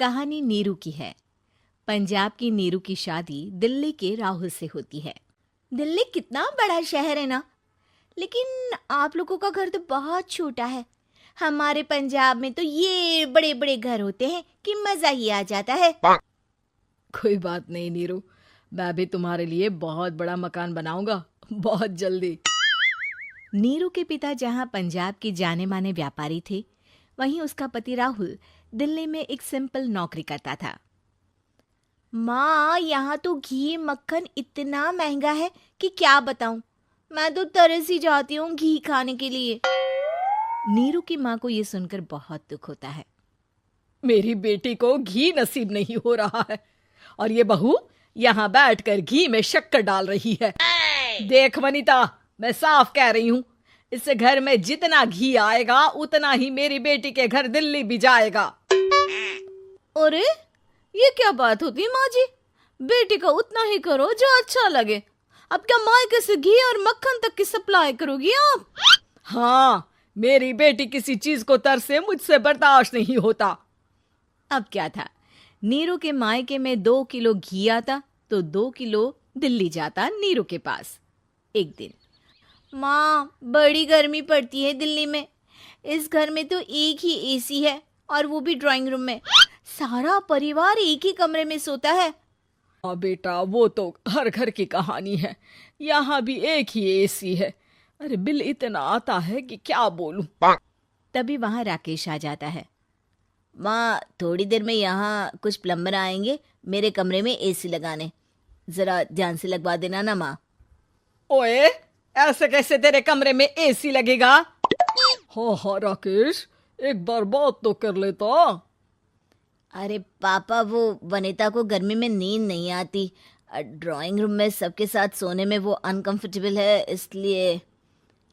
कहानी नीरू की है। पंजाब की नीरू की शादी दिल्ली के राहुल से होती है। दिल्ली कितना बड़ा शहर है ना, लेकिन आप लोगों का घर तो बहुत छोटा है। हमारे पंजाब में तो ये बड़े बड़े घर होते हैं कि मजा ही आ जाता है। कोई बात नहीं नीरू, मैं भी तुम्हारे लिए बहुत बड़ा मकान बनाऊंगा बहुत जल्दी। नीरू के पिता जहाँ पंजाब के जाने माने व्यापारी थे, वहीं उसका पति राहुल दिल्ली में एक सिंपल नौकरी करता था। माँ, यहाँ तो घी मक्खन इतना महंगा है कि क्या बताऊं। मैं तो तरस ही जाती हूँ घी खाने के लिए। नीरू की माँ को ये सुनकर बहुत दुख होता है। मेरी बेटी को घी नसीब नहीं हो रहा है और ये बहू यहाँ बैठकर घी में शक्कर डाल रही है। देख वनिता, मैं साफ कह रही हूँ, इस घर में जितना घी आएगा उतना ही मेरी बेटी के घर दिल्ली भी जाएगा। अरे ये क्या बात होती है माँ जी? बेटी का उतना ही करो जो अच्छा लगे। अब क्या मायके से घी और मक्खन तक की सप्लाई करोगी आप? हाँ, मेरी बेटी किसी चीज को तरसे, मुझसे बर्दाश्त नहीं होता। अब क्या था, नीरू के मायके में 2 किलो घी आता तो 2 किलो दिल्ली जाता नीरू के पास। एक दिन, माँ बड़ी गर्मी पड़ती है दिल्ली में। इस घर में तो एक ही एसी है और वो भी ड्राइंग रूम में। सारा परिवार एक ही कमरे में सोता है। हाँ बेटा, वो तो हर घर की कहानी है। यहाँ भी एक ही एसी है। अरे बिल इतना आता है कि क्या बोलूं। तभी वहां राकेश आ जाता है। माँ, थोड़ी देर में यहाँ कुछ प्लम्बर आएंगे मेरे कमरे में एसी लगाने। जरा ध्यान से लगवा देना ना माँ। ओए, ऐसे कैसे तेरे कमरे में एसी लगेगा? हाँ राकेश, एक बार बात तो कर लेता। अरे पापा, वो वनिता को गर्मी में नींद नहीं आती। ड्राइंग रूम में सबके साथ सोने में वो अनकंफर्टेबल है, इसलिए।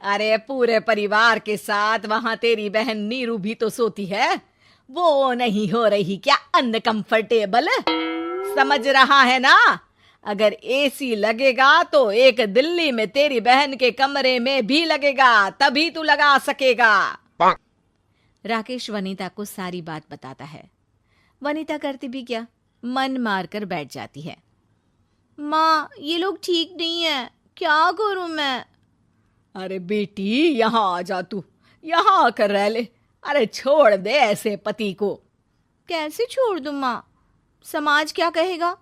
अरे पूरे परिवार के साथ वहां तेरी बहन नीरू भी तो सोती है। वो नहीं हो रही क्या अनकंफर्टेबल? समझ रहा है ना? अगर एसी लगेगा तो एक दिल्ली में तेरी बहन के कमरे में भी लगेगा, तभी तू लगा सकेगा। राकेश वनिता को सारी बात बताता है। वनिता करती भी क्या, मन मारकर बैठ जाती है। माँ, ये लोग ठीक नहीं है, क्या करूं मैं? अरे बेटी, यहाँ आ जा, तू यहाँ आकर रह ले। अरे छोड़ दे ऐसे पति को। कैसे छोड़ दूं माँ? समाज क्या कहेगा,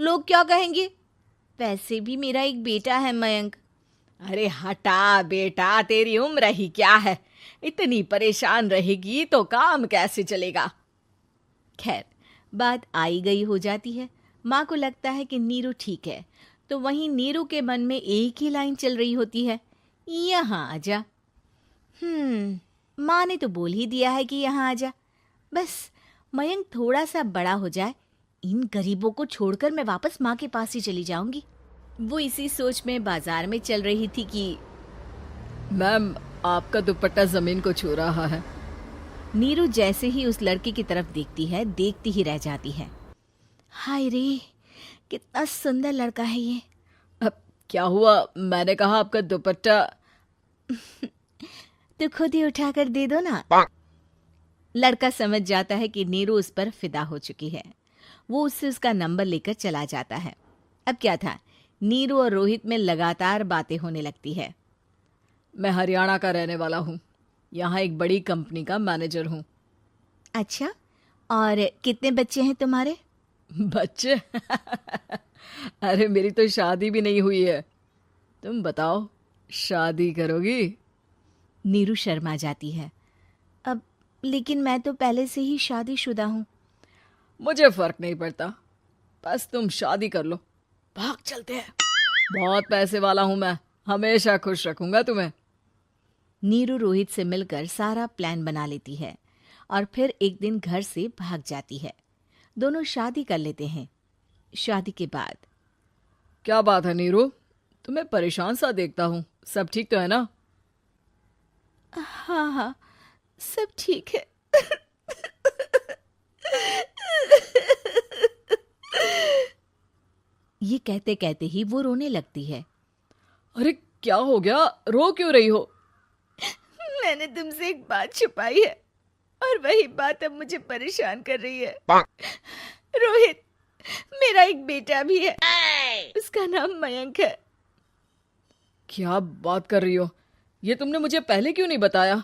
लोग क्या कहेंगे? वैसे भी मेरा एक बेटा है मयंक। अरे हटा बेटा, तेरी उम्र ही क्या है, इतनी परेशान रहेगी तो काम कैसे चलेगा। खैर, बात आई गई हो जाती है। माँ को लगता है कि नीरू ठीक है, तो वहीं नीरू के मन में एक ही लाइन चल रही होती है, यहाँ आजा। माँ ने तो बोल ही दिया है कि यहाँ आजा। बस मयंक थोड़ा सा बड़ा हो जाए, इन गरीबों को छोड़कर मैं वापस माँ के पास ही चली जाऊंगी। वो इसी सोच में बाजार में चल रही थी कि मैम, आपका दुपट्टा जमीन को छू रहा है। नीरू जैसे ही उस लड़की की तरफ देखती है, देखती ही रह जाती है। हाय रे, कितना सुंदर लड़का है ये। अब क्या हुआ? मैंने कहा आपका दुपट्टा। तो खुद ही उठाकर दे दो ना। लड़का समझ जाता है कि नीरू उस पर फिदा हो चुकी है। वो उससे उसका नंबर लेकर चला जाता है। अब क्या था, नीरू और रोहित में लगातार बातें होने लगती है। मैं हरियाणा का रहने वाला हूँ, यहाँ एक बड़ी कंपनी का मैनेजर हूँ। अच्छा, और कितने बच्चे हैं तुम्हारे? बच्चे? अरे मेरी तो शादी भी नहीं हुई है। तुम बताओ, शादी करोगी? नीरू शर्मा जाती है। अब लेकिन मैं तो पहले से ही शादीशुदा हूँ। मुझे फर्क नहीं पड़ता, बस तुम शादी कर लो, भाग चलते हैं। बहुत पैसे वाला हूँ मैं, हमेशा खुश रखूंगा तुम्हें। नीरू रोहित से मिलकर सारा प्लान बना लेती है और फिर एक दिन घर से भाग जाती है। दोनों शादी कर लेते हैं। शादी के बाद, क्या बात है नीरू, तुम्हें परेशान सा देखता हूँ, सब ठीक तो है ना? हाँ हाँ, सब ठीक है। ये कहते कहते ही वो रोने लगती है। अरे क्या हो गया, रो क्यों रही हो? मैंने तुमसे एक बात छुपाई है। और वही बात अब मुझे परेशान कर रही है। रोहित, मेरा एक बेटा भी है, उसका नाम मयंक है। क्या बात कर रही हो? ये तुमने मुझे पहले क्यों नहीं बताया?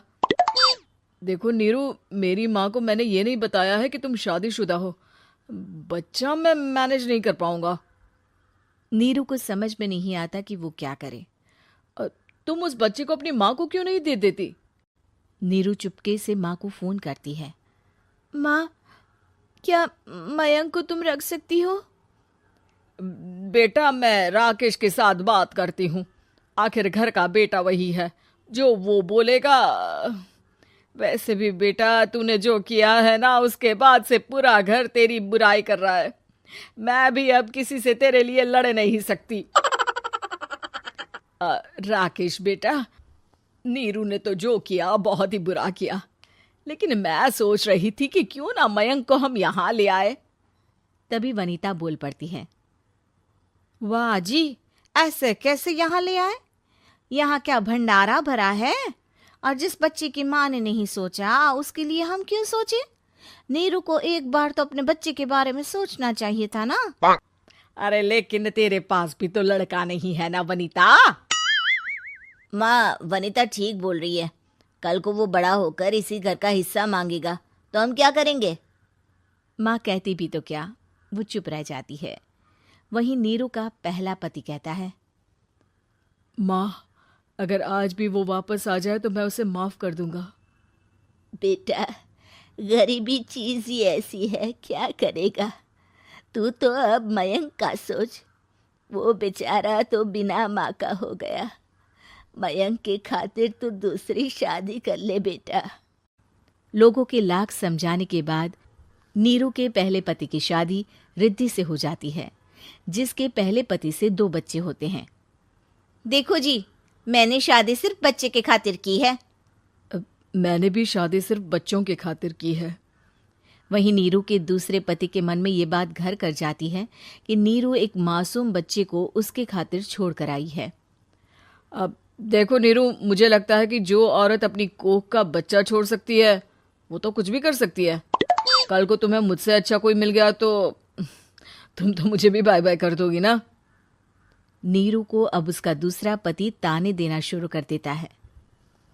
देखो नीरू, मेरी माँ को मैंने ये नहीं बताया है कि तुम शादीशुदा हो। बच्चा मैं मैनेज नहीं कर पाऊंगा। नीरू को समझ में नहीं आता कि वो क्या करे। तुम उस बच्चे को अपनी माँ को क्यों नहीं दे देती? नीरू चुपके से माँ को फोन करती है। माँ, क्या मयंक को तुम रख सकती हो? बेटा, मैं राकेश के साथ बात करती हूँ। आखिर घर का बेटा वही है, जो वो बोलेगा। वैसे भी बेटा, तूने जो किया है ना, उसके बाद से पूरा घर तेरी बुराई कर रहा है। मैं भी अब किसी से तेरे लिए लड़ नहीं सकती। राकेश बेटा, नीरू ने तो जो किया बहुत ही बुरा किया, लेकिन मैं सोच रही थी कि क्यों ना मयंक को हम यहाँ ले आए। तभी वनीता बोल पड़ती है। वाह जी, ऐसे कैसे यहाँ ले आए? यहाँ क्या भंडारा भरा है? और जिस बच्चे की माँ ने नहीं सोचा, उसके लिए हम क्यों सोचे? नीरू को एक बार तो अपने बच्चे के बारे में सोचना चाहिए था ना। अरे लेकिन तेरे पास भी तो लड़का नहीं है ना वनीता। माँ, वनीता ठीक बोल रही है। कल को वो बड़ा होकर इसी घर का हिस्सा मांगेगा तो हम क्या करेंगे? माँ कहती भी तो क्या, वो चुप रह जाती है। वहीं नीरू का पहला पति कहता है। माँ, अगर आज भी वो वापस आ जाए तो मैं उसे माफ कर दूंगा। बेटा, गरीबी चीज ही ऐसी है, क्या करेगा। तू तो अब मयंक का सोच। वो बेचारा तो बिना माँ का हो गया। मयंक के खातिर तू दूसरी शादी कर ले बेटा। लोगों के लाख समझाने के बाद नीरू के पहले पति की शादी रिद्धि से हो जाती है, जिसके पहले पति से 2 बच्चे होते हैं। देखो जी, मैंने शादी सिर्फ बच्चे के खातिर की है। मैंने भी शादी सिर्फ बच्चों के खातिर की है। वहीं नीरू के दूसरे पति के मन में ये बात घर कर जाती है कि नीरू एक मासूम बच्चे को उसके खातिर छोड़ कर आई है। अब देखो नीरू, मुझे लगता है कि जो औरत अपनी कोख का बच्चा छोड़ सकती है, वो तो कुछ भी कर सकती है। कल को तुम्हें मुझसे अच्छा कोई मिल गया तो तुम तो मुझे भी बाय बाय कर दोगी ना। नीरू को अब उसका दूसरा पति ताने देना शुरू कर देता है।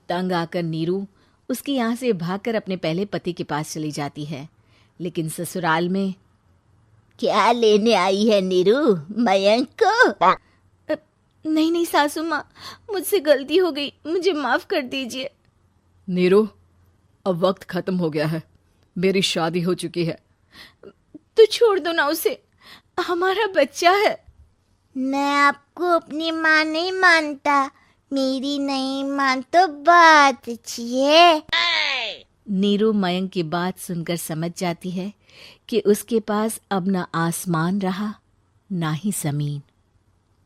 तंग आकर नीरू उसके यहाँ से भागकर अपने पहले पति के पास चली जाती है, लेकिन ससुराल में क्या लेने आई है नीरू, मयंक को? नहीं नहीं सासू माँ, मुझसे गलती हो गई, मुझे माफ कर दीजिए। नीरू, अब वक्त खत्म हो गया है, मेरी शादी हो चुकी है। तो छोड़ दो ना उसे, हमारा बच्चा है। मैं आपको अपनी माँ नहीं मानता, मेरी नहीं मान तो बात अच्छी है। नीरू मयंक की बात सुनकर समझ जाती है कि उसके पास अब न आसमान रहा ना ही जमीन।